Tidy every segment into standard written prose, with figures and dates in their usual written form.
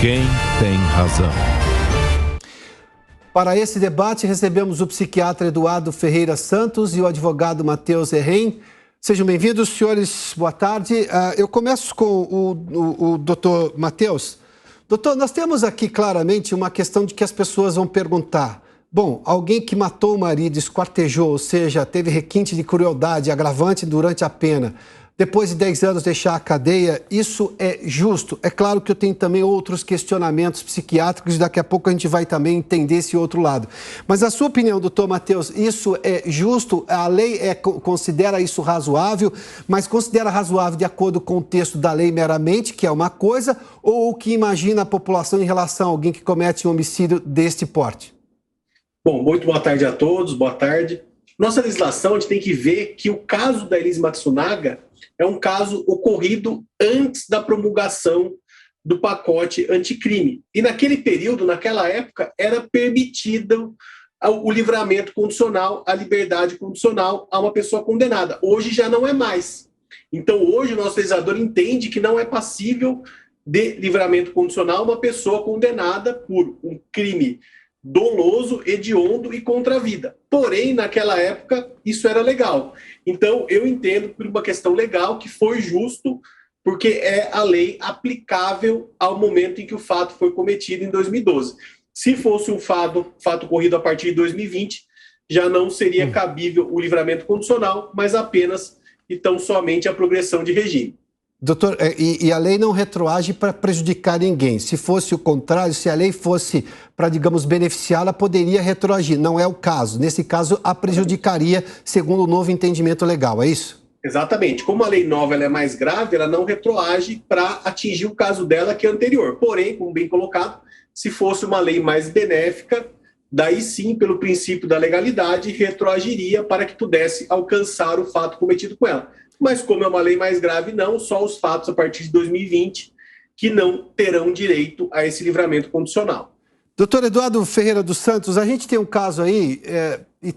Quem tem razão? Para esse debate, recebemos o psiquiatra Eduardo Ferreira Santos e o advogado Matheus Herrem. Sejam bem-vindos, senhores. Boa tarde. Eu começo com o doutor Matheus. Doutor, nós temos aqui claramente uma questão de que as pessoas vão perguntar: bom, alguém que matou o marido, esquartejou, ou seja, teve requinte de crueldade, agravante durante a pena, depois de 10 anos deixar a cadeia, isso é justo? É claro que eu tenho também outros questionamentos psiquiátricos e daqui a pouco a gente vai também entender esse outro lado. Mas a sua opinião, doutor Matheus, isso é justo? A lei considera isso razoável, mas considera razoável de acordo com o texto da lei meramente, que é uma coisa, ou o que imagina a população em relação a alguém que comete um homicídio deste porte? Bom, muito boa tarde a todos, boa tarde. Nossa legislação, a gente tem que ver que o caso da Elise Matsunaga é um caso ocorrido antes da promulgação do pacote anticrime. E naquele período, naquela época, era permitido o livramento condicional, a liberdade condicional a uma pessoa condenada. Hoje já não é mais. Então, hoje, o nosso legislador entende que não é passível de livramento condicional uma pessoa condenada por um crime doloso, hediondo e contra a vida. Porém, naquela época, isso era legal. Então, eu entendo por uma questão legal que foi justo, porque é a lei aplicável ao momento em que o fato foi cometido em 2012. Se fosse um fato ocorrido a partir de 2020, já não seria cabível o livramento condicional, mas apenas e tão somente a progressão de regime. Doutor, e a lei não retroage para prejudicar ninguém. Se fosse o contrário, se a lei fosse para, digamos, beneficiá-la, poderia retroagir. Não é o caso. Nesse caso, a prejudicaria, segundo o novo entendimento legal, é isso? Exatamente. Como a lei nova ela é mais grave, ela não retroage para atingir o caso dela que é anterior. Porém, como bem colocado, se fosse uma lei mais benéfica, daí sim, pelo princípio da legalidade, retroagiria para que pudesse alcançar o fato cometido com ela. Mas como é uma lei mais grave, não, só os fatos a partir de 2020 que não terão direito a esse livramento condicional. Doutor Eduardo Ferreira dos Santos, a gente tem um caso aí,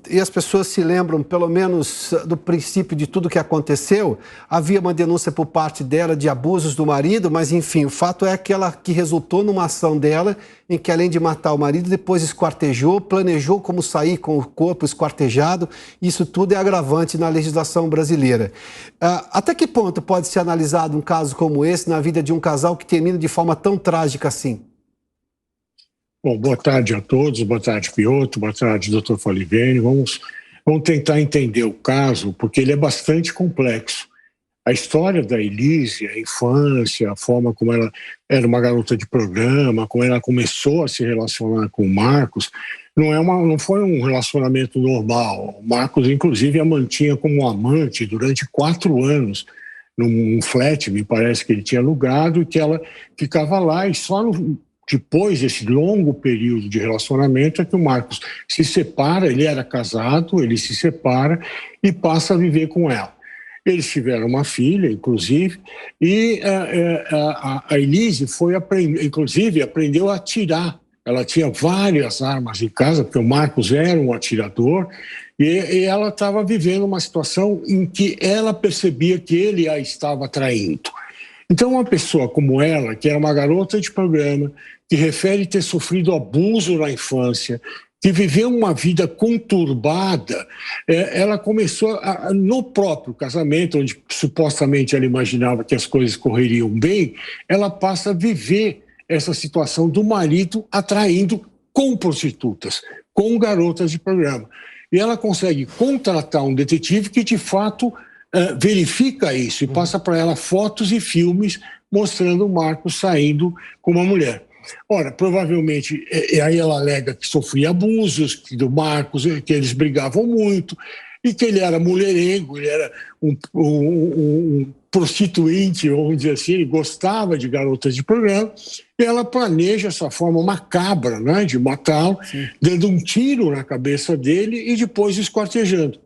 e as pessoas se lembram, pelo menos, do princípio de tudo que aconteceu. Havia uma denúncia por parte dela de abusos do marido, mas, enfim, o fato é aquela que resultou numa ação dela, em que, além de matar o marido, depois esquartejou, planejou como sair com o corpo esquartejado. Isso tudo é agravante na legislação brasileira. Até que ponto pode ser analisado um caso como esse na vida de um casal que termina de forma tão trágica assim? Bom, boa tarde a todos, boa tarde, Piotr, boa tarde, doutor Falivene. Vamos tentar entender o caso, porque ele é bastante complexo. A história da Elise, a infância, a forma como ela era uma garota de programa, como ela começou a se relacionar com o Marcos, não foi um relacionamento normal. O Marcos, inclusive, a mantinha como amante durante 4 anos, num flat, me parece que ele tinha alugado, e que ela ficava lá e só depois desse longo período de relacionamento é que o Marcos se separa. Ele era casado, ele se separa e passa a viver com ela. Eles tiveram uma filha, inclusive, e a Elise inclusive aprendeu a atirar. Ela tinha várias armas em casa, porque o Marcos era um atirador, e ela estava vivendo uma situação em que ela percebia que ele a estava traindo. Então, uma pessoa como ela, que era uma garota de programa, que refere ter sofrido abuso na infância, que viveu uma vida conturbada, ela começou, no próprio casamento, onde supostamente ela imaginava que as coisas correriam bem, ela passa a viver essa situação do marido atraindo com prostitutas, com garotas de programa. E ela consegue contratar um detetive que, de fato, verifica isso e passa para ela fotos e filmes mostrando o Marcos saindo com uma mulher. Ora, provavelmente, aí ela alega que sofria abusos do Marcos, que eles brigavam muito, e que ele era mulherengo, ele era um prostituinte, vamos dizer assim, ele gostava de garotas de programa, e ela planeja essa forma macabra, né, de matá-lo, dando um tiro na cabeça dele e depois esquartejando.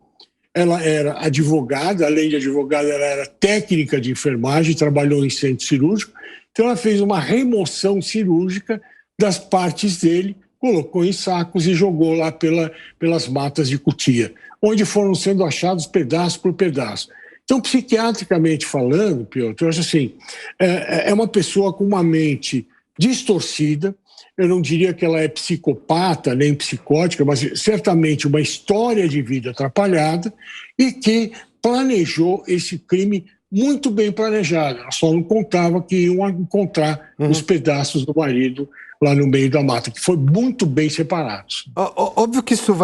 Ela era advogada, além de advogada, ela era técnica de enfermagem, trabalhou em centro cirúrgico. Então, ela fez uma remoção cirúrgica das partes dele, colocou em sacos e jogou lá pelas matas de Cotia, onde foram sendo achados pedaço por pedaço. Então, psiquiatricamente falando, Piotr, eu acho assim, é uma pessoa com uma mente distorcida. Eu não diria que ela é psicopata nem psicótica, mas certamente uma história de vida atrapalhada e que planejou esse crime muito bem planejado. Ela só não contava que iam encontrar os pedaços do marido lá no meio da mata, que foi muito bem separados. Óbvio que isso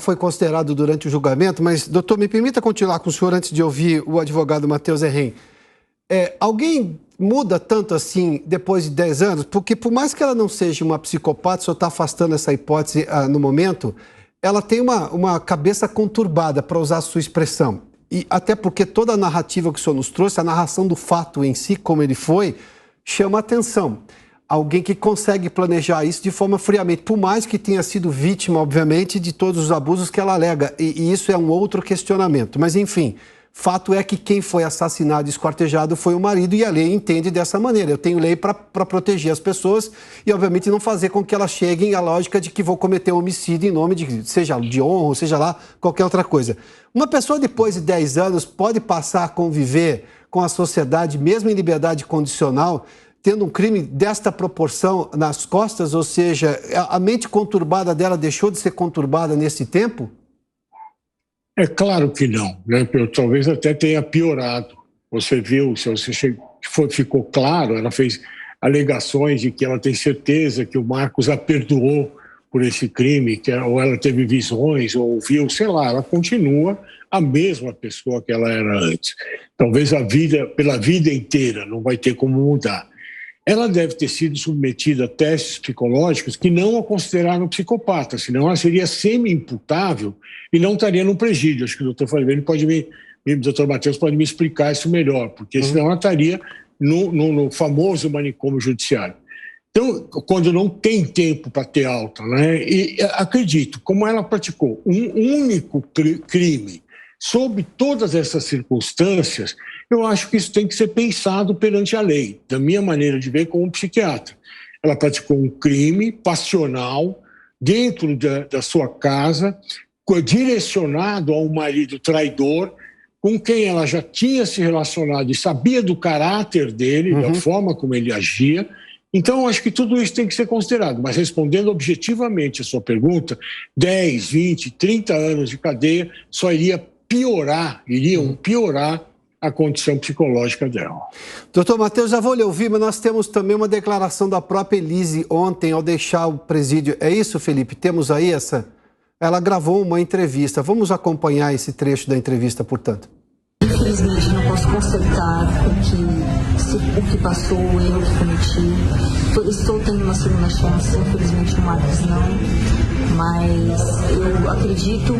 foi considerado durante o julgamento, mas, doutor, me permita continuar com o senhor antes de ouvir o advogado Matheus Herrem. Alguém muda tanto assim depois de 10 anos? Porque por mais que ela não seja uma psicopata, o senhor está afastando essa hipótese no momento, ela tem uma cabeça conturbada, para usar a sua expressão. E até porque toda a narrativa que o senhor nos trouxe, a narração do fato em si, como ele foi, chama atenção. Alguém que consegue planejar isso de forma friamente, por mais que tenha sido vítima, obviamente, de todos os abusos que ela alega. E isso é um outro questionamento. Mas, enfim, fato é que quem foi assassinado e esquartejado foi o marido e a lei entende dessa maneira. Eu tenho lei para proteger as pessoas e, obviamente, não fazer com que elas cheguem à lógica de que vou cometer homicídio em nome de, seja de honra, ou seja lá, qualquer outra coisa. Uma pessoa, depois de 10 anos, pode passar a conviver com a sociedade, mesmo em liberdade condicional, tendo um crime desta proporção nas costas, ou seja, a mente conturbada dela deixou de ser conturbada nesse tempo? É claro que não, né? Talvez até tenha piorado. Você viu, se você ficou claro, ela fez alegações de que ela tem certeza que o Marcos a perdoou por esse crime, ou ela teve visões, ou viu, sei lá, ela continua a mesma pessoa que ela era antes. Talvez pela vida inteira, não vai ter como mudar. Ela deve ter sido submetida a testes psicológicos que não a consideraram psicopata, senão ela seria semi-imputável e não estaria no presídio. Acho que o doutor Falivene o doutor Matheus pode me explicar isso melhor, porque senão ela estaria no famoso manicômio judiciário. Então, quando não tem tempo para ter alta, né? E acredito, como ela praticou um único crime sob todas essas circunstâncias, eu acho que isso tem que ser pensado perante a lei, da minha maneira de ver como psiquiatra. Ela praticou um crime passional dentro da sua casa, direcionado a um marido traidor, com quem ela já tinha se relacionado e sabia do caráter dele, da forma como ele agia. Então, eu acho que tudo isso tem que ser considerado. Mas respondendo objetivamente a sua pergunta, 10, 20, 30 anos de cadeia só iriam piorar a condição psicológica dela. Doutor Matheus, já vou lhe ouvir, mas nós temos também uma declaração da própria Elise ontem ao deixar o presídio. É isso, Felipe? Temos aí essa... Ela gravou uma entrevista. Vamos acompanhar esse trecho da entrevista, portanto. Infelizmente, não posso consertar o que passou, o erro que cometi. Estou tendo uma segunda chance, infelizmente o Marcos não, mas eu acredito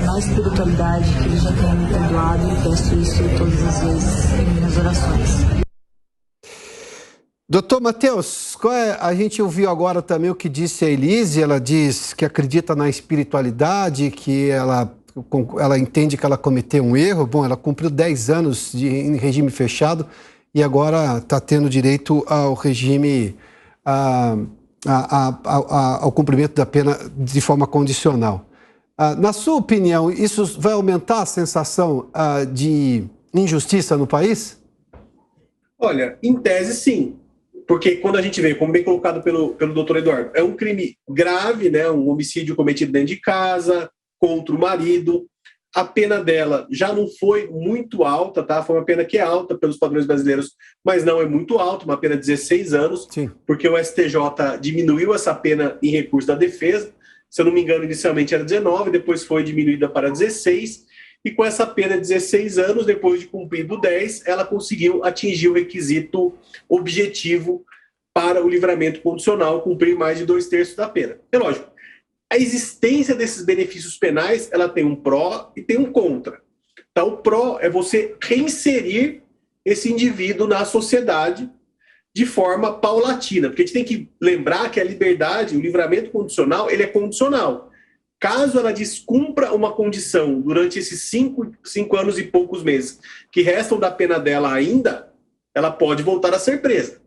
na espiritualidade que ele já tenha me perdoado e peço isso todas as vezes em minhas orações. Doutor Matheus, a gente ouviu agora também o que disse a Elise. Ela diz que acredita na espiritualidade, que ela entende que ela cometeu um erro. Bom, ela cumpriu 10 anos em regime fechado e agora está tendo direito ao regime, ao cumprimento da pena de forma condicional. Na sua opinião, isso vai aumentar a sensação de injustiça no país? Olha, em tese, sim. Porque quando a gente vê, como bem colocado pelo doutor Eduardo, é um crime grave, né? Um homicídio cometido dentro de casa, contra o marido. A pena dela já não foi muito alta, tá? Foi uma pena que é alta pelos padrões brasileiros, mas não é muito alta, uma pena de 16 anos, Sim. Porque o STJ diminuiu essa pena em recurso da defesa. Se eu não me engano, inicialmente era 19, depois foi diminuída para 16, e com essa pena de 16 anos, depois de cumprido 10, ela conseguiu atingir o requisito objetivo para o livramento condicional, cumprir mais de 2/3 da pena. É lógico, a existência desses benefícios penais, ela tem um pró e tem um contra. Então, o pró é você reinserir esse indivíduo na sociedade de forma paulatina, porque a gente tem que lembrar que a liberdade, o livramento condicional, ele é condicional. Caso ela descumpra uma condição durante esses 5 anos e poucos meses que restam da pena dela ainda, ela pode voltar a ser presa.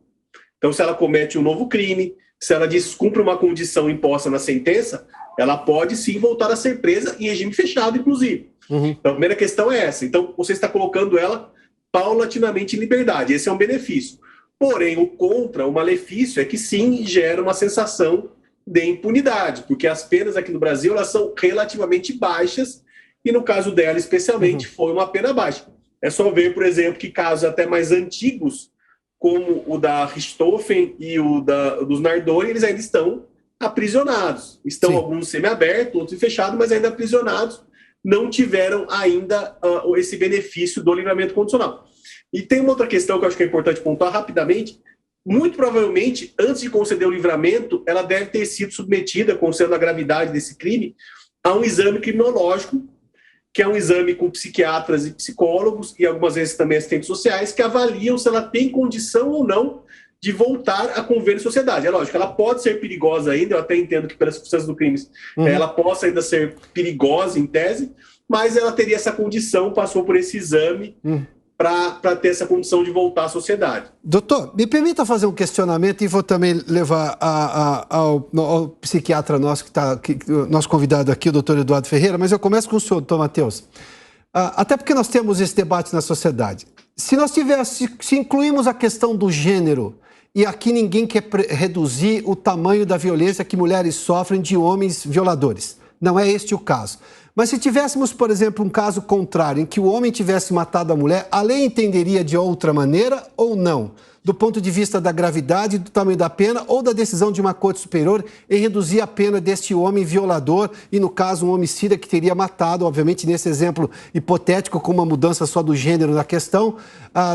Então, se ela comete um novo crime, se ela descumpre uma condição imposta na sentença, ela pode sim voltar a ser presa em regime fechado, inclusive. Então, a primeira questão é essa. Então, você está colocando ela paulatinamente em liberdade. Esse é um benefício. Porém, o contra, o malefício, é que sim, gera uma sensação de impunidade, porque as penas aqui no Brasil elas são relativamente baixas, e no caso dela, especialmente, foi uma pena baixa. É só ver, por exemplo, que casos até mais antigos, como o da Richthofen e o dos Nardoni, eles ainda estão aprisionados. Estão alguns semiabertos, outros fechados, mas ainda aprisionados, não tiveram ainda esse benefício do livramento condicional. E tem uma outra questão que eu acho que é importante pontuar rapidamente. Muito provavelmente, antes de conceder o livramento, ela deve ter sido submetida, considerando a gravidade desse crime, a um exame criminológico, que é um exame com psiquiatras e psicólogos, e algumas vezes também assistentes sociais, que avaliam se ela tem condição ou não de voltar a conviver em sociedade. É lógico, ela pode ser perigosa ainda, eu até entendo que pelas circunstâncias do crime ela possa ainda ser perigosa em tese, mas ela teria essa condição, passou por esse exame para ter essa condição de voltar à sociedade. Doutor, me permita fazer um questionamento e vou também levar ao psiquiatra nosso, nosso convidado aqui, o doutor Eduardo Ferreira, mas eu começo com o senhor, doutor Matheus. Até porque nós temos esse debate na sociedade. Se incluímos a questão do gênero, e aqui ninguém quer reduzir o tamanho da violência que mulheres sofrem de homens violadores. Não é este o caso. Mas se tivéssemos, por exemplo, um caso contrário, em que o homem tivesse matado a mulher, a lei entenderia de outra maneira ou não? Do ponto de vista da gravidade, do tamanho da pena ou da decisão de uma corte superior em reduzir a pena deste homem violador e, no caso, um homicida que teria matado, obviamente, nesse exemplo hipotético, com uma mudança só do gênero na questão,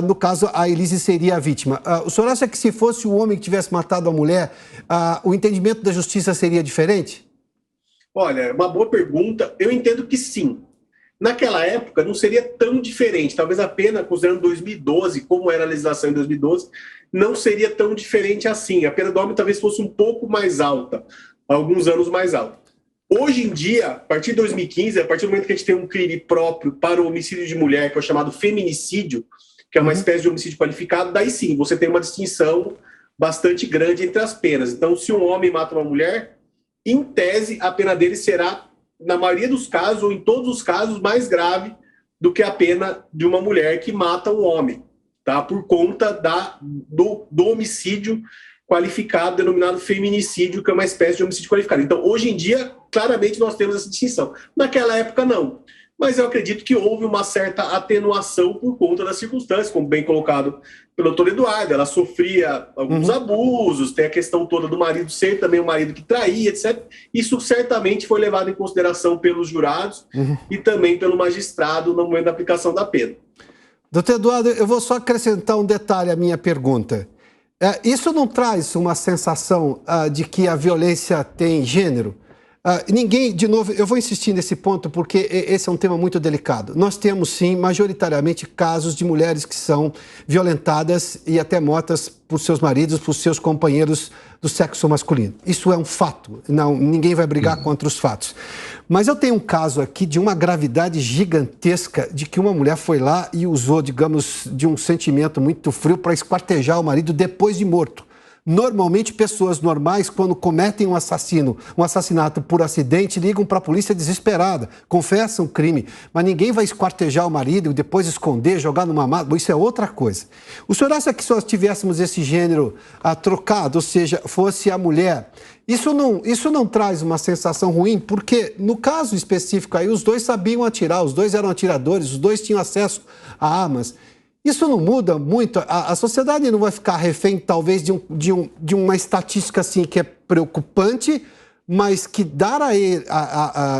no caso, a Elise seria a vítima. O senhor acha que se fosse o homem que tivesse matado a mulher, o entendimento da justiça seria diferente? Olha, uma boa pergunta. Eu entendo que sim. Naquela época não seria tão diferente. Talvez a pena, considerando 2012, como era a legislação em 2012, não seria tão diferente assim. A pena do homem talvez fosse um pouco mais alta, alguns anos mais alta. Hoje em dia, a partir de 2015, a partir do momento que a gente tem um crime próprio para o homicídio de mulher, que é o chamado feminicídio, que é uma espécie de homicídio qualificado, daí sim, você tem uma distinção bastante grande entre as penas. Então, se um homem mata uma mulher, em tese, a pena dele será, na maioria dos casos, ou em todos os casos, mais grave do que a pena de uma mulher que mata um homem, tá? Por conta do homicídio qualificado, denominado feminicídio, que é uma espécie de homicídio qualificado. Então, hoje em dia, claramente nós temos essa distinção. Naquela época, não. Mas eu acredito que houve uma certa atenuação por conta das circunstâncias, como bem colocado pelo doutor Eduardo. Ela sofria alguns abusos, tem a questão toda do marido ser também um marido que traía, etc. Isso certamente foi levado em consideração pelos jurados e também pelo magistrado no momento da aplicação da pena. Doutor Eduardo, eu vou só acrescentar um detalhe à minha pergunta. Isso não traz uma sensação de que a violência tem gênero? Ninguém, de novo, eu vou insistir nesse ponto porque esse é um tema muito delicado. Nós temos, sim, majoritariamente casos de mulheres que são violentadas e até mortas por seus maridos, por seus companheiros do sexo masculino. Isso é um fato. Não, ninguém vai brigar contra os fatos. Mas eu tenho um caso aqui de uma gravidade gigantesca de que uma mulher foi lá e usou, digamos, de um sentimento muito frio para esquartejar o marido depois de morto. Normalmente, pessoas normais, quando cometem um assassinato por acidente, ligam para a polícia desesperada, confessam o crime, mas ninguém vai esquartejar o marido e depois esconder, jogar numa mata. Isso é outra coisa. O senhor acha que se nós tivéssemos esse gênero trocado, ou seja, fosse a mulher, isso não traz uma sensação ruim? Porque, no caso específico aí, os dois sabiam atirar, os dois eram atiradores, os dois tinham acesso a armas. Isso não muda muito? A sociedade não vai ficar refém, talvez, de uma estatística assim que é preocupante, mas que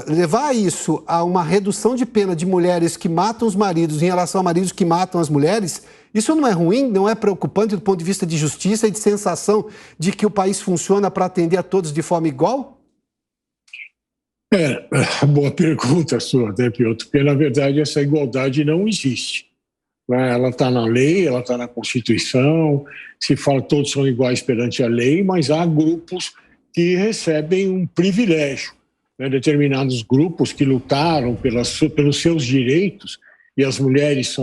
levar isso a uma redução de pena de mulheres que matam os maridos em relação a maridos que matam as mulheres, isso não é ruim, não é preocupante do ponto de vista de justiça e de sensação de que o país funciona para atender a todos de forma igual? Boa pergunta sua, né, Piotr? Porque, na verdade, essa igualdade não existe. Ela está na lei, ela está na Constituição, se fala que todos são iguais perante a lei, mas há grupos que recebem um privilégio. Né? Determinados grupos que lutaram pelos seus direitos, e as mulheres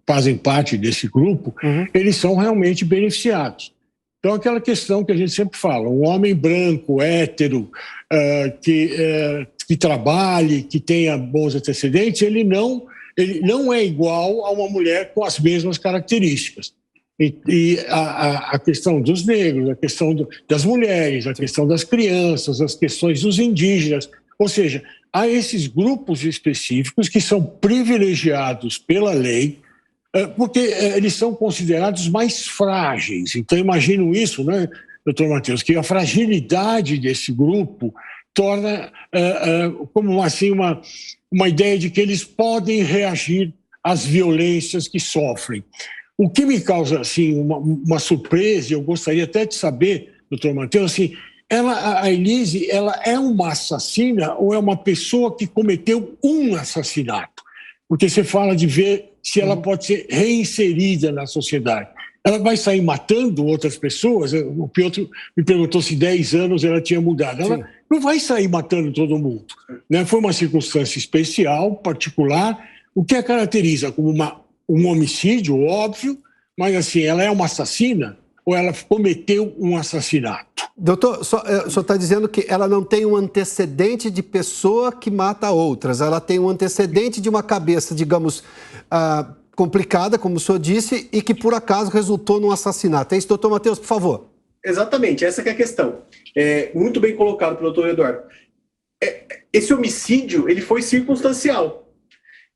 fazem parte desse grupo, eles são realmente beneficiados. Então, aquela questão que a gente sempre fala, um homem branco, hétero, que trabalhe, que tenha bons antecedentes, ele não é igual a uma mulher com as mesmas características. E a questão dos negros, a questão das mulheres, a questão das crianças, as questões dos indígenas. Ou seja, há esses grupos específicos que são privilegiados pela lei, porque eles são considerados mais frágeis. Então, imagino isso, né, doutor Matheus, que a fragilidade desse grupo torna como assim uma ideia de que eles podem reagir às violências que sofrem. O que me causa assim uma surpresa, e eu gostaria até de saber, doutor Matheus, assim, a Elise, ela é uma assassina ou é uma pessoa que cometeu um assassinato? Porque você fala de ver se ela pode ser reinserida na sociedade. Ela vai sair matando outras pessoas? O Piotr me perguntou se 10 anos ela tinha mudado. Ela não vai sair matando todo mundo, né? Foi uma circunstância especial, particular, o que a caracteriza como um homicídio, óbvio, mas assim, ela é uma assassina ou ela cometeu um assassinato? Doutor, o senhor está dizendo que ela não tem um antecedente de pessoa que mata outras, ela tem um antecedente de uma cabeça, digamos, complicada, como o senhor disse, e que por acaso resultou num assassinato. É isso, doutor Matheus, por favor. Exatamente, essa que é a questão. Muito bem colocado pelo doutor Eduardo. Esse homicídio, ele foi circunstancial.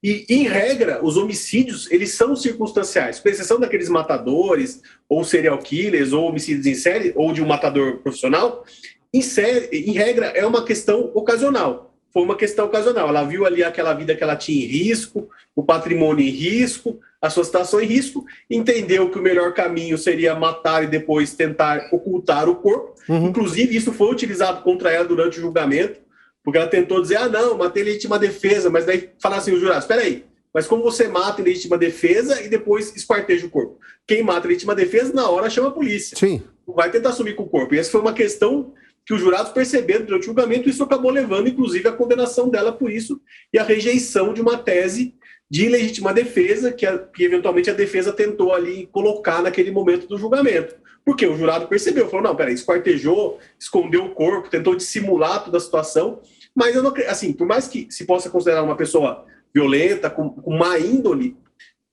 E, em regra, os homicídios, eles são circunstanciais, com exceção daqueles matadores, ou serial killers, ou homicídios em série, ou de um matador profissional. Em regra, é uma questão ocasional. Foi uma questão ocasional. Ela viu ali aquela vida que ela tinha em risco, o patrimônio em risco, a sua situação em risco, entendeu que o melhor caminho seria matar e depois tentar ocultar o corpo. Inclusive, isso foi utilizado contra ela durante o julgamento, porque ela tentou dizer, não, matei em legítima defesa, mas daí falaram assim, os jurados, espera aí, mas como você mata em legítima defesa e depois esquarteja o corpo? Quem mata em legítima defesa, na hora chama a polícia. Sim. Vai tentar sumir com o corpo. E essa foi uma questão que os jurados perceberam durante o julgamento, e isso acabou levando, inclusive, a condenação dela por isso e a rejeição de uma tese de legítima defesa que eventualmente a defesa tentou ali colocar naquele momento do julgamento. Porque o jurado percebeu, falou, não, peraí, esquartejou, escondeu o corpo, tentou dissimular toda a situação, mas eu não, assim, por mais que se possa considerar uma pessoa violenta, com má índole,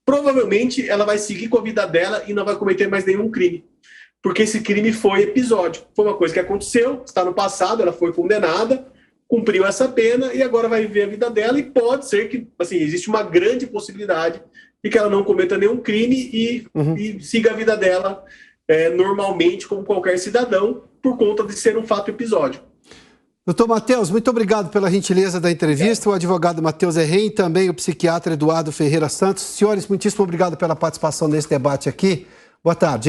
provavelmente ela vai seguir com a vida dela e não vai cometer mais nenhum crime. Porque esse crime foi episódico, foi uma coisa que aconteceu, está no passado, ela foi condenada, cumpriu essa pena e agora vai viver a vida dela, e pode ser que, assim, existe uma grande possibilidade de que ela não cometa nenhum crime e siga a vida dela normalmente, como qualquer cidadão, por conta de ser um fato episódico. Doutor Matheus, muito obrigado pela gentileza da entrevista. O advogado Matheus Herrem e também o psiquiatra Eduardo Ferreira Santos. Senhores, muitíssimo obrigado pela participação nesse debate aqui. Boa tarde, hein?